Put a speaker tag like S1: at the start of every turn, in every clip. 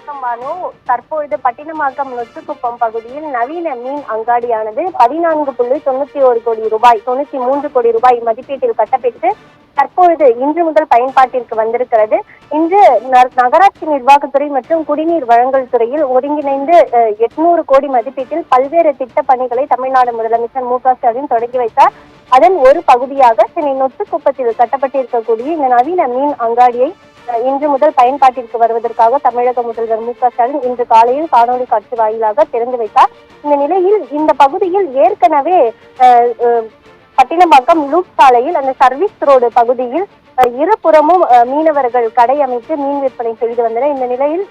S1: பானு, தற்பொழுது பட்டினமாக்கம் நொச்சிக்குப்பம் பகுதியில் நவீன மீன் அங்காடியானது 14.91 கோடி ரூபாய் 93 கோடி ரூபாய் மதிப்பீட்டில் கட்டப்பட்டு தற்பொழுது இன்று முதல் பயன்பாட்டிற்கு வந்திருக்கிறது. இன்று நகராட்சி நிர்வாகத்துறை மற்றும் குடிநீர் வழங்கல் துறையில் ஒருங்கிணைந்து 800 கோடி மதிப்பீட்டில் பல்வேறு திட்ட பணிகளை தமிழ்நாடு முதலமைச்சர் மு.க.ஸ்டாலின் தொடங்கி வைத்தார். அதன் ஒரு பகுதியாக சென்னை நொச்சிக்குப்பத்தில் கட்டப்பட்டிருக்கக்கூடிய இந்த நவீன மீன் அங்காடியை இன்று முதல் பயன்பாட்டிற்கு வருவதற்காக தமிழக முதல்வர் மு.க.ஸ்டாலின் இன்று காலையில் காணொலி காட்சி வாயிலாக திறந்து வைத்தார். இந்த நிலையில் இந்த பகுதியில் ஏற்கனவே பட்டினப்பாக்கம் லூப் சாலையில் அந்த சர்வீஸ் ரோடு பகுதியில் இருபுறமும் மீனவர்கள் கடை அமைத்து மீன் விற்பனை செய்து வந்தனர். இந்த நிலையில்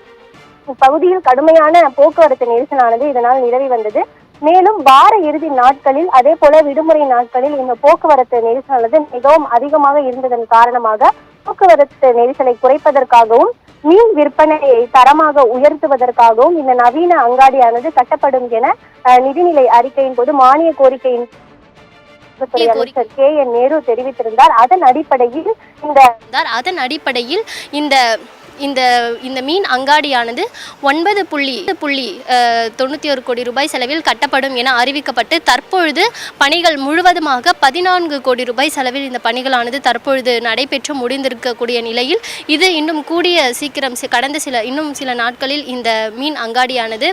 S1: இப்பகுதியில் கடுமையான போக்குவரத்து நெரிசலானது இதனால் நிலவி வந்தது. மேலும் வார இறுதி நாட்களில் அதே போல விடுமுறை நாட்களில் இந்த போக்குவரத்து நெரிசலானது மிகவும் அதிகமாக இருந்ததன் காரணமாக போக்குவரத்து நெரிசலை குறைப்பதற்காகவும் மீன் விற்பனையை தரமாக உயர்த்துவதற்காகவும் இந்த நவீன அங்காடியானது கட்டப்படும் என நிதிநிலை அறிக்கையின் போது மானிய கோரிக்கையின் துறை அமைச்சர் கே.என். நேரு தெரிவித்திருந்தார். அதன் அடிப்படையில் இந்த மீன் அங்காடியானது 9.91 கோடி ரூபாய் செலவில் கட்டப்படும் என அறிவிக்கப்பட்டு தற்பொழுது பணிகள் முழுவதுமாக 14 கோடி ரூபாய் செலவில் இந்த பணிகளானது தற்பொழுது நடைபெற்று முடிந்திருக்கக்கூடிய நிலையில் இது இன்னும் கூடிய சீக்கிரம் இன்னும் சில நாட்களில் இந்த மீன் அங்காடியானது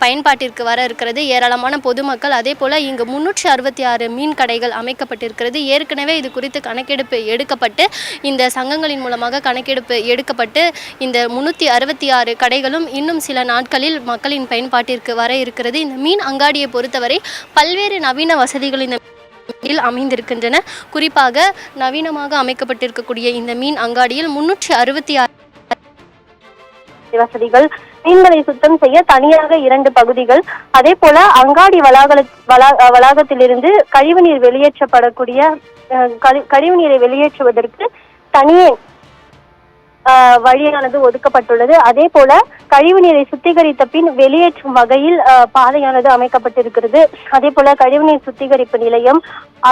S1: பயன்பாட்டிற்கு வர இருக்கிறது. ஏராளமான பொதுமக்கள் அதே போல இங்கு 366 மீன் கடைகள் அமைக்கப்பட்டிருக்கிறது. ஏற்கனவே இது குறித்து கணக்கெடுப்பு எடுக்கப்பட்டு இந்த சங்கங்களின் மூலமாக கணக்கெடுப்பு எடுக்கப்பட்டு இந்த 366 கடைகளும் இன்னும் சில நாட்களில் மக்களின் பயன்பாட்டிற்கு வர இருக்கிறது. இந்த மீன் அங்காடியை பொறுத்தவரை பல்வேறு நவீன வசதிகள் இந்த அமைந்திருக்கின்றன. குறிப்பாக நவீனமாக அமைக்கப்பட்டிருக்கக்கூடிய இந்த மீன் அங்காடியில் 366 வசதிகள், மீன்களை சுத்தம் செய்ய தனியாக 2 பகுதிகள், அதே போல அங்காடி வளாகத்திலிருந்து கழிவுநீர் வெளியேற்றப்படக்கூடிய கழிவுநீரை வெளியேற்றுவதற்கு தனியே வழியானது ஒதுக்கப்பட்டுள்ளது. அதே போல கழிவுநீரை சுத்திகரித்த பின் வெளியேற்றும் வகையில் பாதையானது அமைக்கப்பட்டிருக்கிறது. அதே போல கழிவுநீர் சுத்திகரிப்பு நிலையம்,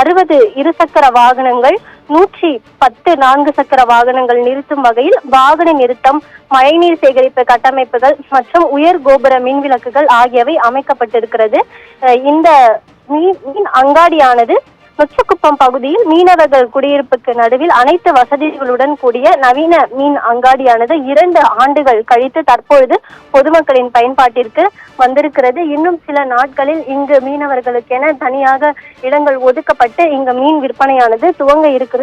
S1: 60 இருசக்கர வாகனங்கள், 110 4 சக்கர வாகனங்கள் நிறுத்தும் வகையில் வாகன நிறுத்தம், மழைநீர் சேகரிப்பு கட்டமைப்புகள் மற்றும் உயர் கோபுர மின் விளக்குகள் ஆகியவை அமைக்கப்பட்டிருக்கிறது. இந்த மீன் அங்காடியானது நொச்சிக்குப்பம் பகுதியில் மீனவர்கள் குடியிருப்புக்கு நடுவில் அனைத்து வசதிகளுடன் கூடிய நவீன மீன் அங்காடியானது 2 ஆண்டுகள் கழித்து தற்பொழுது பொதுமக்களின் பயன்பாட்டிற்கு வந்திருக்கிறது. இன்னும் சில நாட்களில் இங்கு மீனவர்களுக்கென தனியாக இடங்கள் ஒதுக்கப்பட்டு இங்கு மீன் விற்பனையானது துவங்க இருக்கிறது.